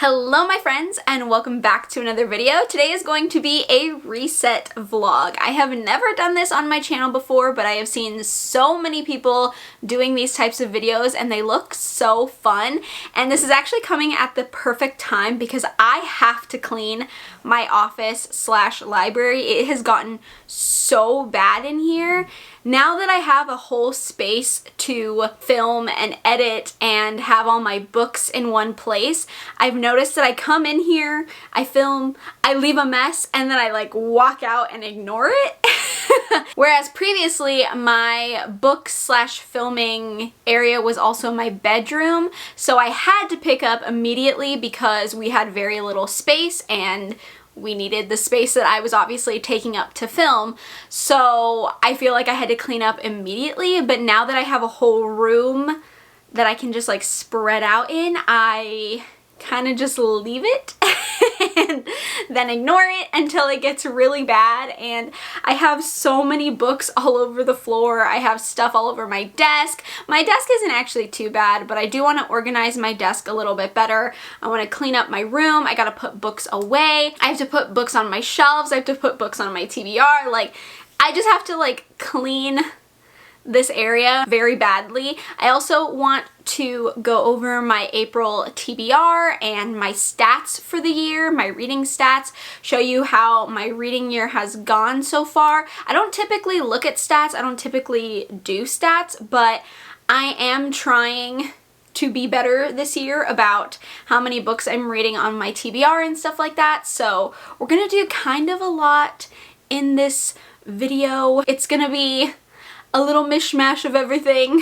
Hello my friends and welcome back to another video. Today is going to be a reset vlog. I have never done this on my channel before, but I have seen so many people doing these types of videos and they look so fun. And this is actually coming at the perfect time because I have to clean my office slash library. It has gotten so bad in here. Now that I have a whole space to film and edit and have all my books in one place, I've noticed that I come in here, I film, I leave a mess, and then I like walk out and ignore it. Whereas previously my book slash filming area was also my bedroom, so I had to pick up immediately because we had very little space and we needed the space that I was obviously taking up to film. So I feel like I had to clean up immediately, but now that I have a whole room that I can just like spread out in, I kind of just leave it and then ignore it until it gets really bad. And I have so many books all over the floor. I have stuff all over my desk. My desk isn't actually too bad, but I do want to organize my desk a little bit better. I want to clean up my room. I gotta put books away. I have to put books on my shelves. I have to put books on my TBR. Like, I just have to like clean this area very badly. I also want to go over my April TBR and my stats for the year, my reading stats, show you how my reading year has gone so far. I don't typically look at stats, I don't typically do stats, but I am trying to be better this year about how many books I'm reading on my TBR and stuff like that. So we're gonna do kind of a lot in this video. It's gonna be a little mishmash of everything.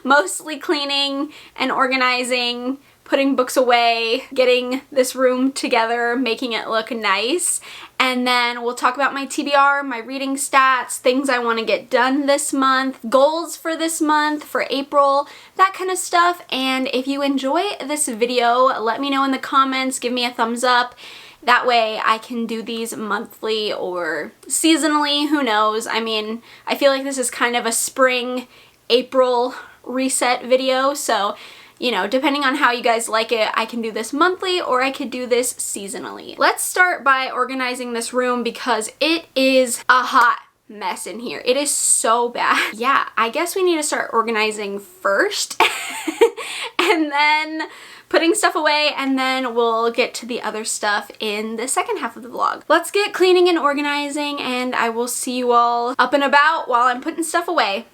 Mostly cleaning and organizing, putting books away, getting this room together, making it look nice. And then we'll talk about my TBR, my reading stats, things I want to get done this month, goals for this month, for April, that kind of stuff. And if you enjoy this video, let me know in the comments, give me a thumbs up. That way I can do these monthly or seasonally, who knows. I mean, I feel like this is kind of a spring, April reset video, so, you know, depending on how you guys like it, I can do this monthly or I could do this seasonally. Let's start by organizing this room because it is a hot mess in here. It is so bad. Yeah, I guess we need to start organizing first and then putting stuff away, and then we'll get to the other stuff in the second half of the vlog. Let's get cleaning and organizing, and I will see you all up and about while I'm putting stuff away.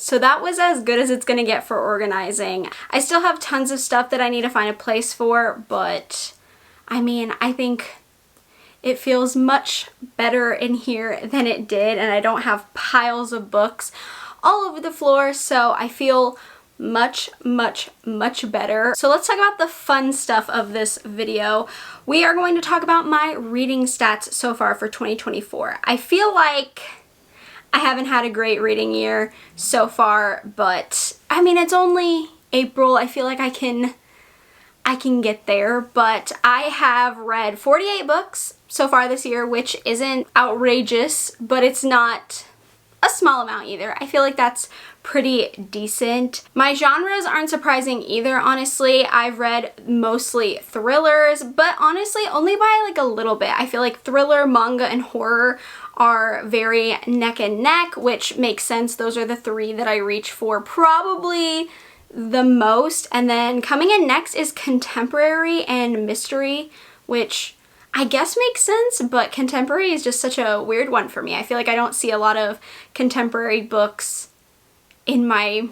So that was as good as it's gonna get for organizing. I still have tons of stuff that I need to find a place for, but I mean, I think it feels much better in here than it did, and I don't have piles of books all over the floor, so I feel much better. So let's talk about the fun stuff of this video. We are going to talk about my reading stats so far for 2024. I feel like I haven't had a great reading year so far, but I mean, it's only April. I feel like I can get there, but I have read 48 books so far this year, which isn't outrageous, but it's not a small amount either. I feel like that's pretty decent. My genres aren't surprising either, honestly. I've read mostly thrillers, but honestly only by like a little bit. I feel like thriller, manga, and horror are very neck and neck, which makes sense. Those are the three that I reach for probably the most. And then coming in next is contemporary and mystery, which I guess makes sense, but contemporary is just such a weird one for me. I feel like I don't see a lot of contemporary books in my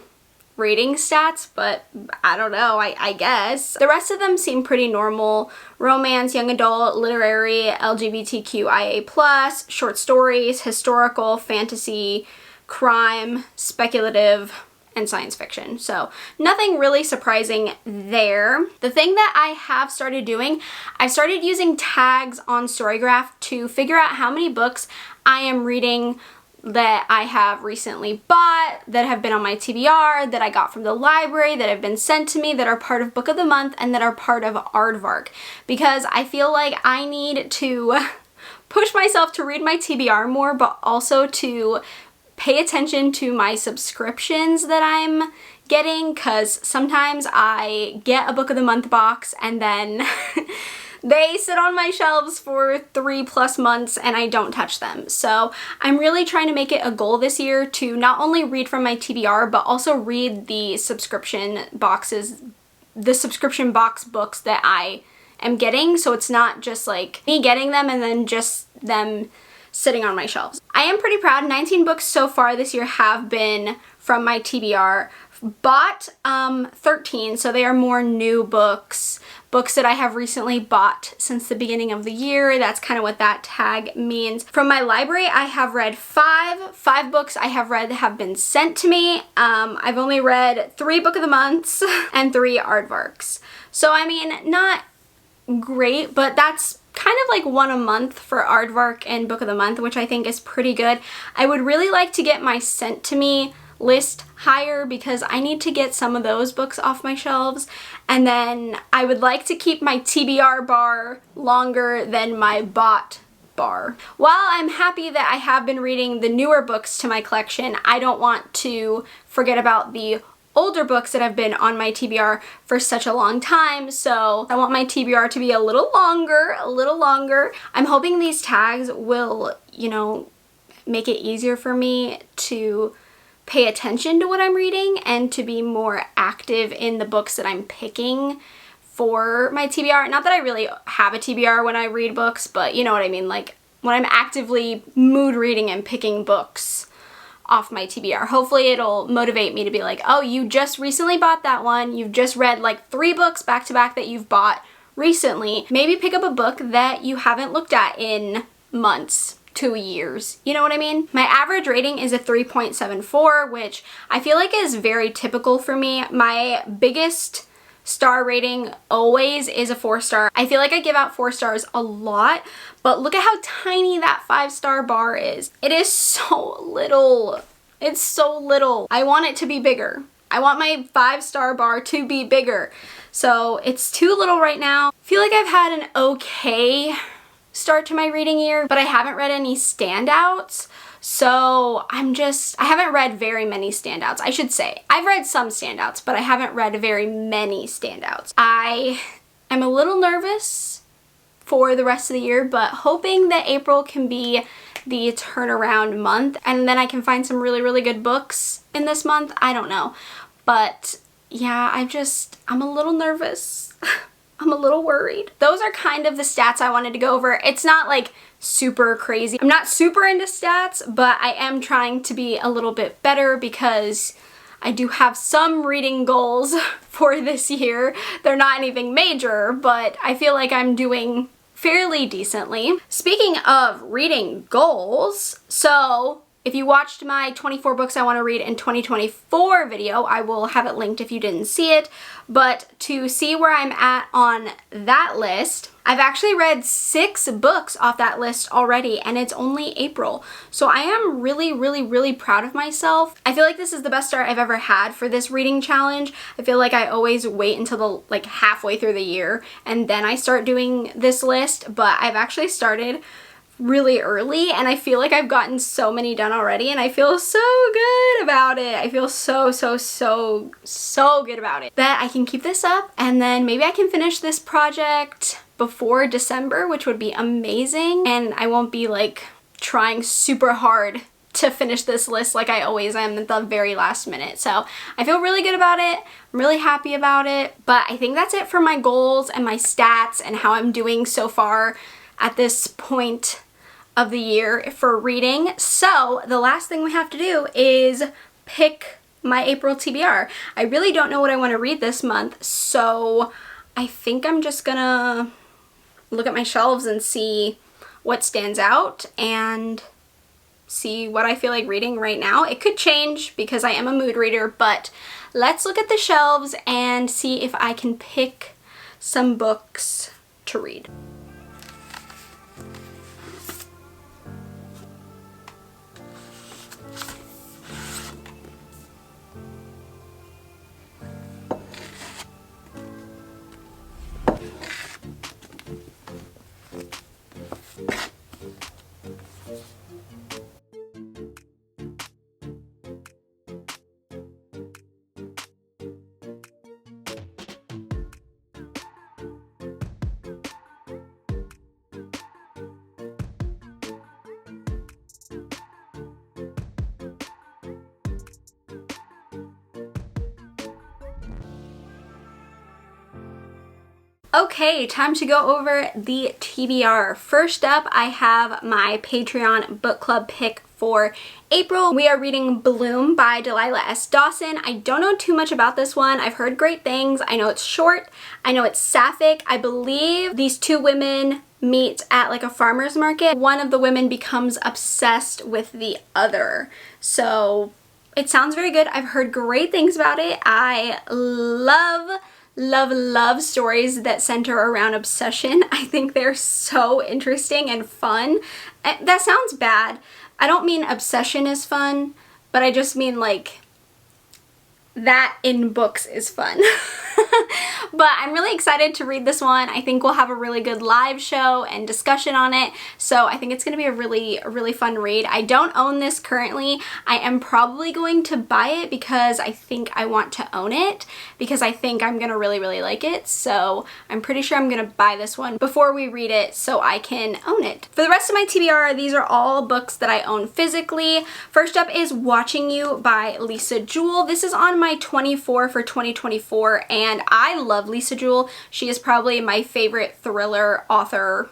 rating stats, but I don't know, I guess. The rest of them seem pretty normal. Romance, young adult, literary, LGBTQIA+, short stories, historical, fantasy, crime, speculative, and science fiction. So nothing really surprising there. The thing that I have started doing, I started using tags on Storygraph to figure out how many books I am reading that I have recently bought, that have been on my TBR, that I got from the library, that have been sent to me, that are part of Book of the Month, and that are part of Aardvark. Because I feel like I need to push myself to read my TBR more, but also to pay attention to my subscriptions that I'm getting, because sometimes I get a Book of the Month box and then they sit on my shelves for 3+ months and I don't touch them. So I'm really trying to make it a goal this year to not only read from my TBR, but also read the subscription boxes, the subscription box books that I am getting, so it's not just like me getting them and then just them sitting on my shelves. I am pretty proud. 19 books so far this year have been from my TBR. Bought 13, so they are more new books that I have recently bought since the beginning of the year. That's kind of what that tag means. From my library, I have read five books I have read that have been sent to me. I've only read 3 Book of the Months and 3 Aardvarks. So I mean, not great, but that's kind of like 1 a month for Aardvark and Book of the Month, which I think is pretty good. I would really like to get my sent to me list higher because I need to get some of those books off my shelves, and then I would like to keep my TBR bar longer than my bought bar. While I'm happy that I have been reading the newer books to my collection, I don't want to forget about the older books that have been on my TBR for such a long time, so I want my TBR to be a little longer. I'm hoping these tags will, you know, make it easier for me to pay attention to what I'm reading and to be more active in the books that I'm picking for my TBR. Not that I really have a TBR when I read books, but you know what I mean, like when I'm actively mood reading and picking books off my TBR. Hopefully it'll motivate me to be like, oh, you just recently bought that one. You've just read like 3 books back to back that you've bought recently. Maybe pick up a book that you haven't looked at in months, 2 years. You know what I mean? My average rating is a 3.74, which I feel like is very typical for me. My biggest star rating always is a 4-star. I feel like I give out 4 stars a lot, but look at how tiny that 5-star bar is. It is so little. It's so little. I want it to be bigger. I want my 5-star bar to be bigger. So it's too little right now. I feel like I've had an okay start to my reading year, but I haven't read any standouts. So I haven't read very many standouts, I should say. I've read some standouts, but I haven't read very many standouts. I am a little nervous for the rest of the year, but hoping that April can be the turnaround month and then I can find some really good books in this month. I don't know. But yeah, I'm a little nervous. I'm a little worried. Those are kind of the stats I wanted to go over. It's not like super crazy. I'm not super into stats, but I am trying to be a little bit better because I do have some reading goals for this year. They're not anything major, but I feel like I'm doing fairly decently. Speaking of reading goals, so if you watched my 24 books I want to read in 2024 video, I will have it linked if you didn't see it. But to see where I'm at on that list, I've actually read 6 books off that list already, and it's only April. So I am really, really, really proud of myself. I feel like this is the best start I've ever had for this reading challenge. I feel like I always wait until the halfway through the year and then I start doing this list, but I've actually started really early and I feel like I've gotten so many done already and I feel so good about it. I feel so good about it that I can keep this up and then maybe I can finish this project before December, which would be amazing, and I won't be like trying super hard to finish this list like I always am at the very last minute. So I feel really good about it. I'm really happy about it, but I think that's it for my goals and my stats and how I'm doing so far at this point of the year for reading. So the last thing we have to do is pick my April TBR. I really don't know what I want to read this month, so I think I'm just gonna look at my shelves and see what stands out and see what I feel like reading right now. It could change because I am a mood reader, but let's look at the shelves and see if I can pick some books to read. Okay, time to go over the TBR. First up, I have my Patreon book club pick for April. We are reading Bloom by Delilah S. Dawson. I don't know too much about this one. I've heard great things. I know it's short. I know it's sapphic. I believe these two women meet at like a farmer's market. One of the women becomes obsessed with the other. So it sounds very good. I've heard great things about it. I love stories that center around obsession. I think they're so interesting and fun. That sounds bad. I don't mean obsession is fun, but I just mean like that in books is fun. But I'm really excited to read this one. I think we'll have a really good live show and discussion on it. So I think it's going to be a really fun read. I don't own this currently. I am probably going to buy it because I think I want to own it because I think I'm going to really like it. So I'm pretty sure I'm going to buy this one before we read it so I can own it. For the rest of my TBR, these are all books that I own physically. First up is Watching You by Lisa Jewell. This is on my 24 for 2024 and I love Lisa Jewell. She is probably my favorite thriller author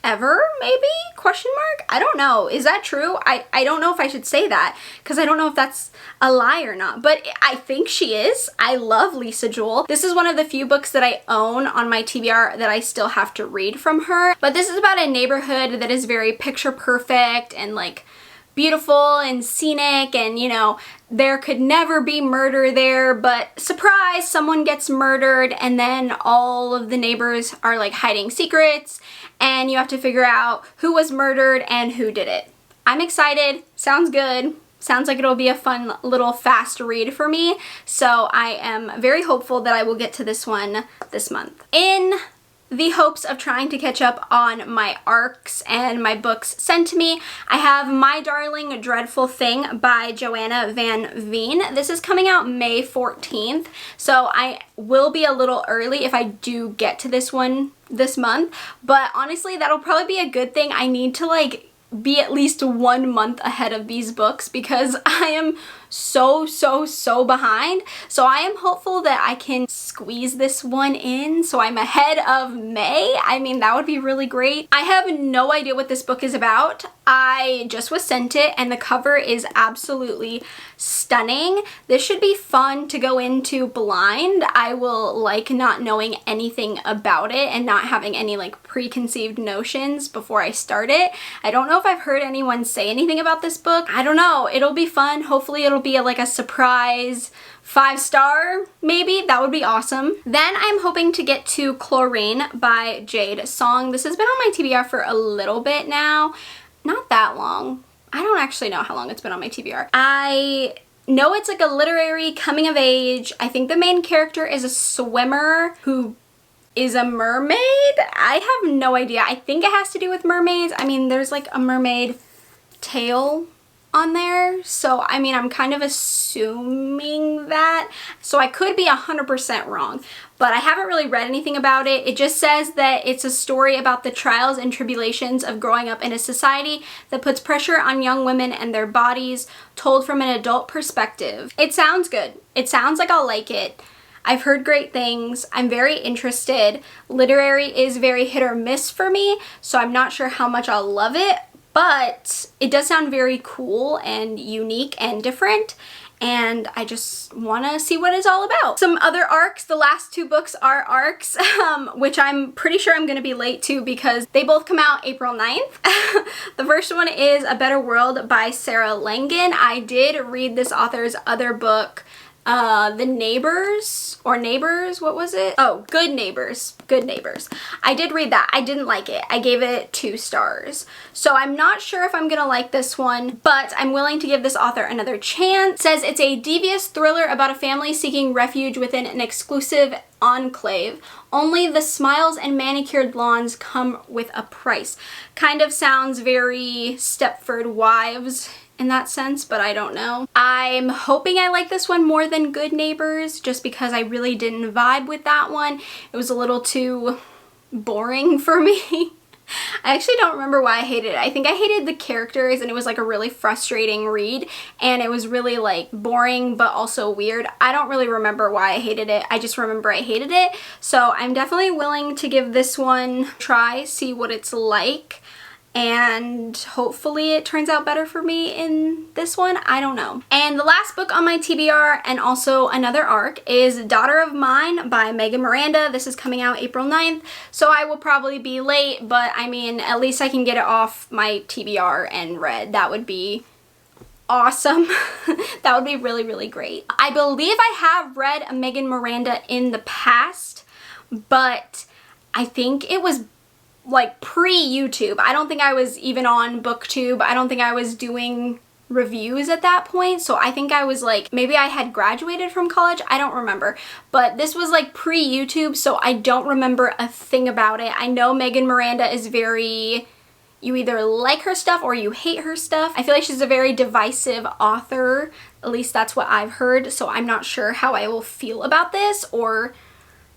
ever, maybe? Question mark? I don't know. Is that true? I don't know if I should say that because I don't know if that's a lie or not, but I think she is. I love Lisa Jewell. This is one of the few books that I own on my TBR that I still have to read from her, but this is about a neighborhood that is very picture perfect and like beautiful and scenic, and you know, there could never be murder there, but surprise, someone gets murdered and then all of the neighbors are like hiding secrets and you have to figure out who was murdered and who did it. I'm excited. Sounds good. Sounds like it'll be a fun little fast read for me, so I am very hopeful that I will get to this one this month. In the hopes of trying to catch up on my arcs and my books sent to me, I have My Darling Dreadful Thing by Joanna Van Veen. This is coming out May 14th, so I will be a little early if I do get to this one this month, but honestly that'll probably be a good thing. I need to like be at least 1 month ahead of these books because I am so behind. So I am hopeful that I can squeeze this one in so I'm ahead of May. I mean, that would be really great. I have no idea what this book is about. I just was sent it and the cover is absolutely stunning. This should be fun to go into blind. I will like not knowing anything about it and not having any like preconceived notions before I start it. I don't know if I've heard anyone say anything about this book. I don't know. It'll be fun. Hopefully it'll be like a surprise 5-star, maybe. That would be awesome. Then I'm hoping to get to Chlorine by Jade Song. This has been on my TBR for a little bit now. Not that long. I don't actually know how long it's been on my TBR. I know it's like a literary coming of age. I think the main character is a swimmer who is a mermaid. I have no idea. I think it has to do with mermaids. I mean, there's like a mermaid tail on there. So, I mean, I'm kind of assuming that. So I could be 100% wrong, but I haven't really read anything about it. It just says that it's a story about the trials and tribulations of growing up in a society that puts pressure on young women and their bodies, told from an adult perspective. It sounds good. It sounds like I'll like it. I've heard great things. I'm very interested. Literary is very hit or miss for me, so I'm not sure how much I'll love it, but it does sound very cool and unique and different, and I just want to see what it's all about. Some other arcs. The last 2 books are arcs, which I'm pretty sure I'm going to be late to because they both come out April 9th. The first one is A Better World by Sarah Langan. I did read this author's other book, The Neighbors, or Neighbors, what was it? Oh, Good Neighbors. Good Neighbors. I did read that. I didn't like it. I gave it 2 stars. So I'm not sure if I'm gonna like this one, but I'm willing to give this author another chance. It says it's a devious thriller about a family seeking refuge within an exclusive enclave. Only the smiles and manicured lawns come with a price. Kind of sounds very Stepford Wives in that sense, but I don't know. I'm hoping I like this one more than Good Neighbors just because I really didn't vibe with that one. It was a little too boring for me. I actually don't remember why I hated it. I think I hated the characters and it was like a really frustrating read and it was really like boring but also weird. I don't really remember why I hated it. I just remember I hated it. So I'm definitely willing to give this one a try, see what it's like. And hopefully it turns out better for me in this one. I don't know. And the last book on my TBR and also another arc is Daughter of Mine by Megan Miranda. This is coming out April 9th, so I will probably be late, but I mean, at least I can get it off my TBR and read. That would be awesome. That would be really, really great. I believe I have read a Megan Miranda in the past, but I think it was like pre-YouTube. I don't think I was even on BookTube. I don't think I was doing reviews at that point. So I think I was like, maybe I had graduated from college. I don't remember. But this was like pre-YouTube, so I don't remember a thing about it. I know Megan Miranda is very, you either like her stuff or you hate her stuff. I feel like she's a very divisive author. At least that's what I've heard. So I'm not sure how I will feel about this or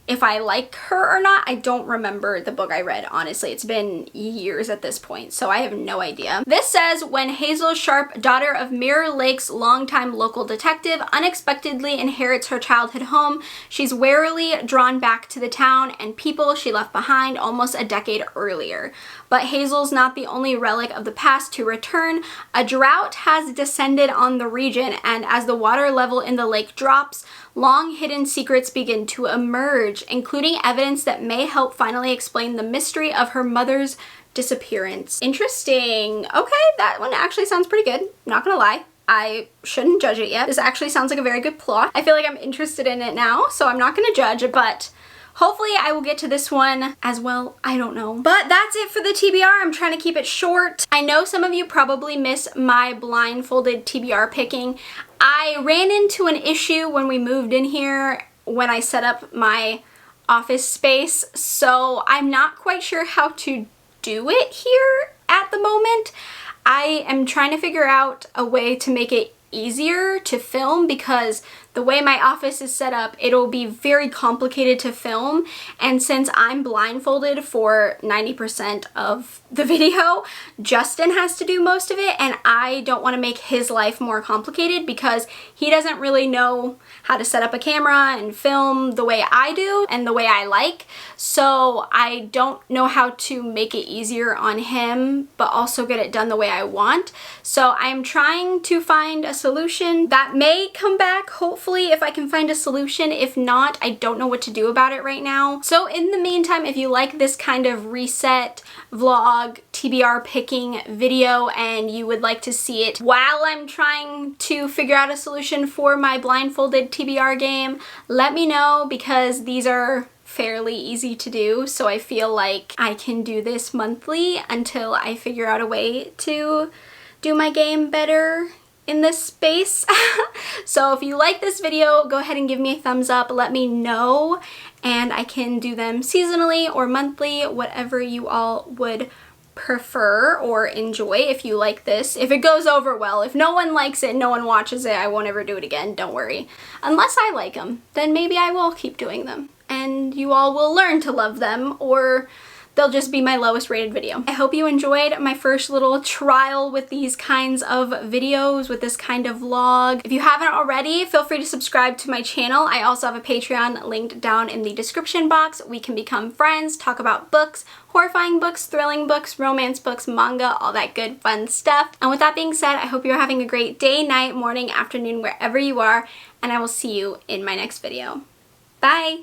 if I like her or not. I don't remember the book I read, honestly. It's been years at this point, so I have no idea. This says, when Hazel Sharp, daughter of Mirror Lake's longtime local detective, unexpectedly inherits her childhood home, she's warily drawn back to the town and people she left behind almost a decade earlier. But Hazel's not the only relic of the past to return. A drought has descended on the region, and as the water level in the lake drops, long hidden secrets begin to emerge, including evidence that may help finally explain the mystery of her mother's disappearance. Interesting. Okay, that one actually sounds pretty good. Not gonna lie. I shouldn't judge it yet. This actually sounds like a very good plot. I feel like I'm interested in it now, so I'm not gonna judge it, but hopefully I will get to this one as well. I don't know. But that's it for the TBR. I'm trying to keep it short. I know some of you probably miss my blindfolded TBR picking. I ran into an issue when we moved in here when I set up my office space, so I'm not quite sure how to do it here at the moment. I am trying to figure out a way to make it easier to film because the way my office is set up, it'll be very complicated to film, and since I'm blindfolded for 90% of the video, Justin has to do most of it, and I don't want to make his life more complicated because he doesn't really know how to set up a camera and film the way I do and the way I like, so I don't know how to make it easier on him but also get it done the way I want. So I'm trying to find a solution that may come back, hopefully, if I can find a solution. If not, I don't know what to do about it right now. So in the meantime, if you like this kind of reset vlog TBR picking video and you would like to see it while I'm trying to figure out a solution for my blindfolded TBR game, let me know, because these are fairly easy to do, so I feel like I can do this monthly until I figure out a way to do my game better in this space. So if you like this video, go ahead and give me a thumbs up, let me know, and I can do them seasonally or monthly, whatever you all would prefer or enjoy. If you like this, if it goes over well, if no one likes it, no one watches it, I won't ever do it again, don't worry. Unless I like them, then maybe I will keep doing them and you all will learn to love them, or they'll just be my lowest rated video. I hope you enjoyed my first little trial with these kinds of videos, with this kind of vlog. If you haven't already, feel free to subscribe to my channel. I also have a Patreon linked down in the description box. We can become friends, talk about books, horrifying books, thrilling books, romance books, manga, all that good fun stuff. And with that being said, I hope you're having a great day, night, morning, afternoon, wherever you are, and I will see you in my next video. Bye!